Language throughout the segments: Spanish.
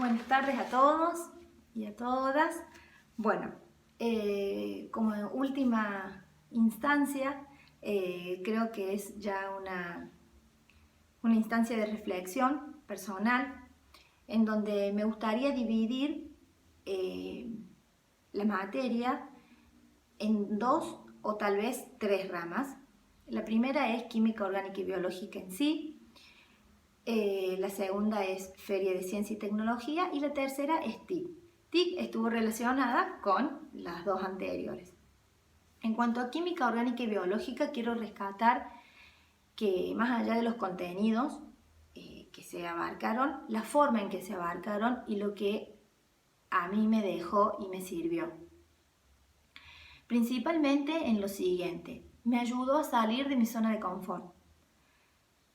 Buenas tardes a todos y a todas. Bueno, como última instancia, creo que es ya una instancia de reflexión personal en donde me gustaría dividir la materia en dos o tal vez tres ramas. La primera es química orgánica y biológica en sí. La segunda es Feria de Ciencia y Tecnología y la tercera es TIC. TIC estuvo relacionada con las dos anteriores. En cuanto a química orgánica y biológica, quiero rescatar que más allá de los contenidos que se abarcaron, la forma en que se abarcaron y lo que a mí me dejó y me sirvió. Principalmente en lo siguiente, me ayudó a salir de mi zona de confort,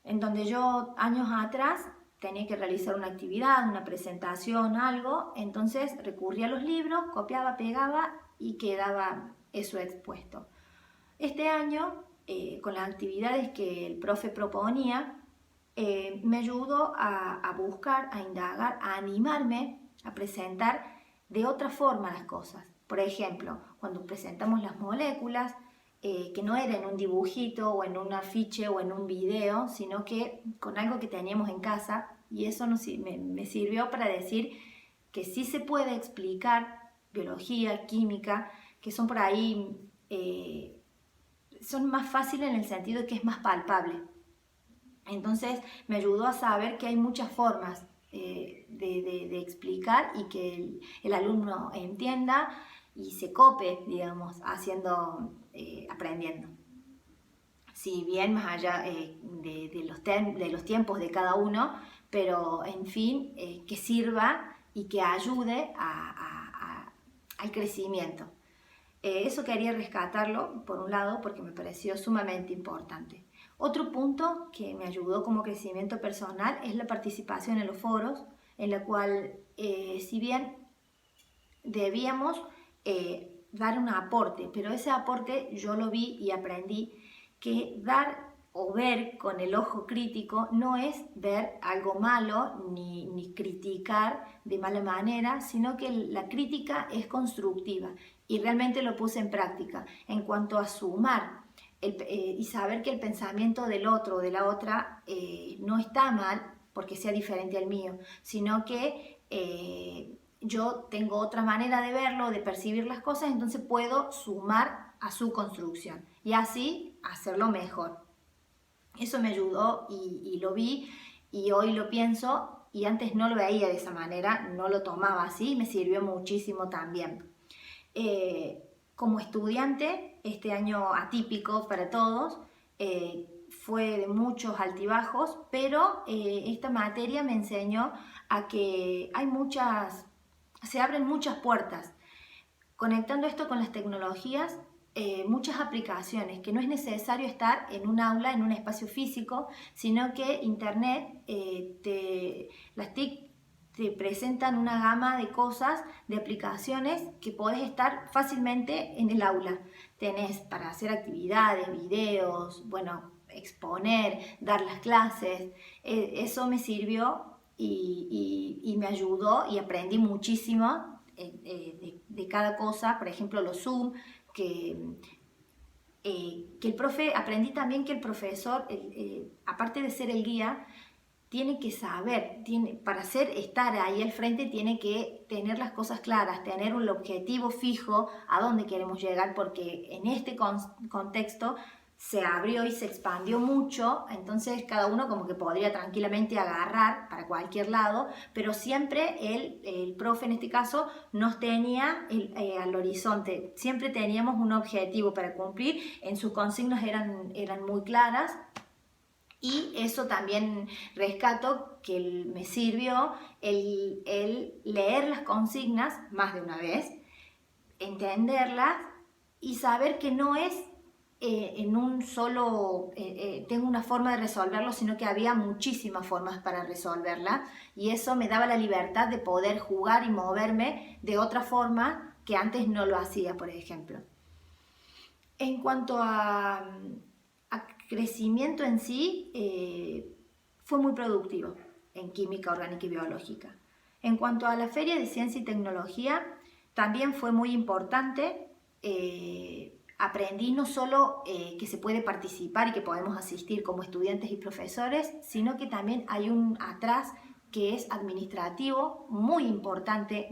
en donde yo años atrás tenía que realizar una actividad, una presentación, algo, entonces recurría a los libros, copiaba, pegaba y quedaba eso expuesto. Este año, con las actividades que el profe proponía, me ayudó a buscar, a indagar, a animarme a presentar de otra forma las cosas. Por ejemplo, cuando presentamos las moléculas, que no era en un dibujito o en un afiche o en un video, sino que con algo que teníamos en casa, y eso me sirvió para decir que sí se puede explicar biología, química, que son por ahí, son más fáciles en el sentido de que es más palpable. Entonces me ayudó a saber que hay muchas formas de explicar y que el alumno entienda y se cope, digamos, aprendiendo. Si bien más allá de los tiempos de cada uno, pero en fin, que sirva y que ayude al crecimiento. Eso quería rescatarlo, por un lado, porque me pareció sumamente importante. Otro punto que me ayudó como crecimiento personal es la participación en los foros, en la cual, si bien debíamos dar un aporte, pero ese aporte yo lo vi y aprendí que dar o ver con el ojo crítico no es ver algo malo ni criticar de mala manera, sino que la crítica es constructiva y realmente lo puse en práctica en cuanto a sumar y saber que el pensamiento del otro o de la otra no está mal porque sea diferente al mío, sino que yo tengo otra manera de verlo, de percibir las cosas, entonces puedo sumar a su construcción y así hacerlo mejor. Eso me ayudó y lo vi y hoy lo pienso y antes no lo veía de esa manera, no lo tomaba así y me sirvió muchísimo también. Como estudiante, este año atípico para todos, fue de muchos altibajos, pero esta materia me enseñó a que se abren muchas puertas. Conectando esto con las tecnologías, muchas aplicaciones, que no es necesario estar en un aula, en un espacio físico, sino que Internet, las TIC te presentan una gama de cosas, de aplicaciones que podés estar fácilmente en el aula. Tenés para hacer actividades, videos, bueno, exponer, dar las clases. Eso me sirvió y me ayudó y aprendí muchísimo de cada cosa. Por ejemplo, los Zoom, que el profe, aprendí también que el profesor, aparte de ser el guía, tiene que saber, para estar ahí al frente tiene que tener las cosas claras, tener un objetivo fijo a dónde queremos llegar, porque en este contexto se abrió y se expandió mucho, entonces cada uno como que podría tranquilamente agarrar para cualquier lado, pero siempre el profe en este caso nos tenía al horizonte, siempre teníamos un objetivo para cumplir, en sus consignas eran muy claras. Y eso también rescato que me sirvió el leer las consignas más de una vez, entenderlas y saber que no es en un solo, tengo una forma de resolverlo, sino que había muchísimas formas para resolverla y eso me daba la libertad de poder jugar y moverme de otra forma que antes no lo hacía, por ejemplo. En cuanto a crecimiento en sí, fue muy productivo en química orgánica y biológica. En cuanto a la Feria de Ciencia y Tecnología, también fue muy importante. Aprendí no solo que se puede participar y que podemos asistir como estudiantes y profesores, sino que también hay un atrás que es administrativo, muy importante,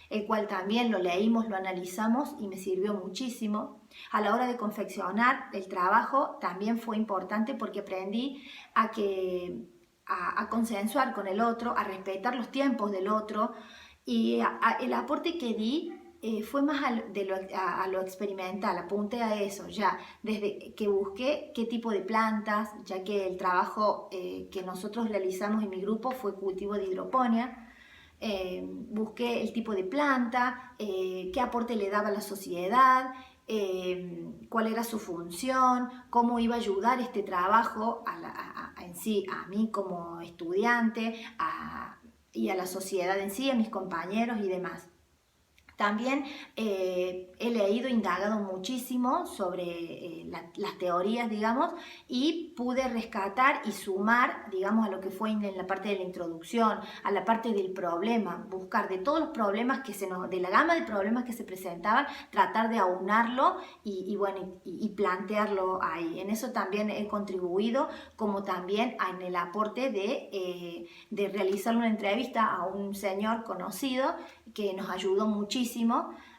el cual también lo leímos, lo analizamos y me sirvió muchísimo. A la hora de confeccionar el trabajo también fue importante porque aprendí a consensuar con el otro, a respetar los tiempos del otro, y el aporte que di fue más a lo experimental, apunté a eso, ya desde que busqué qué tipo de plantas, ya que el trabajo que nosotros realizamos en mi grupo fue cultivo de hidroponía. Busqué el tipo de planta, qué aporte le daba a la sociedad, cuál era su función, cómo iba a ayudar este trabajo en sí, a mí como estudiante y a la sociedad en sí, a mis compañeros y demás. También he leído, indagado muchísimo sobre las teorías, digamos, y pude rescatar y sumar, digamos, a lo que fue en la parte de la introducción, a la parte del problema, buscar de todos los problemas de la gama de problemas que se presentaban, tratar de aunarlo y plantearlo ahí. En eso también he contribuido, como también en el aporte de realizar una entrevista a un señor conocido que nos ayudó muchísimo.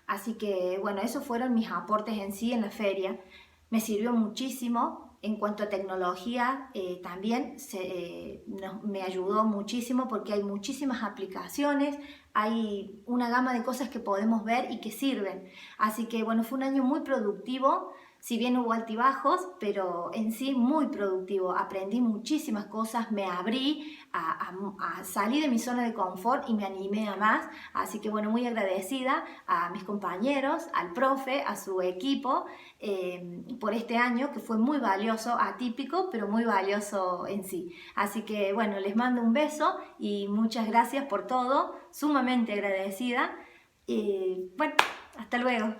Así que bueno, esos fueron mis aportes en sí en la feria. Me sirvió muchísimo. En cuanto a tecnología, también me ayudó muchísimo porque hay muchísimas aplicaciones, hay una gama de cosas que podemos ver y que sirven. Así que bueno, fue un año muy productivo. Si bien hubo altibajos, pero en sí muy productivo. Aprendí muchísimas cosas, me abrí a salir de mi zona de confort y me animé a más. Así que bueno, muy agradecida a mis compañeros, al profe, a su equipo por este año que fue muy valioso, atípico, pero muy valioso en sí. Así que bueno, les mando un beso y muchas gracias por todo, sumamente agradecida. Bueno, hasta luego.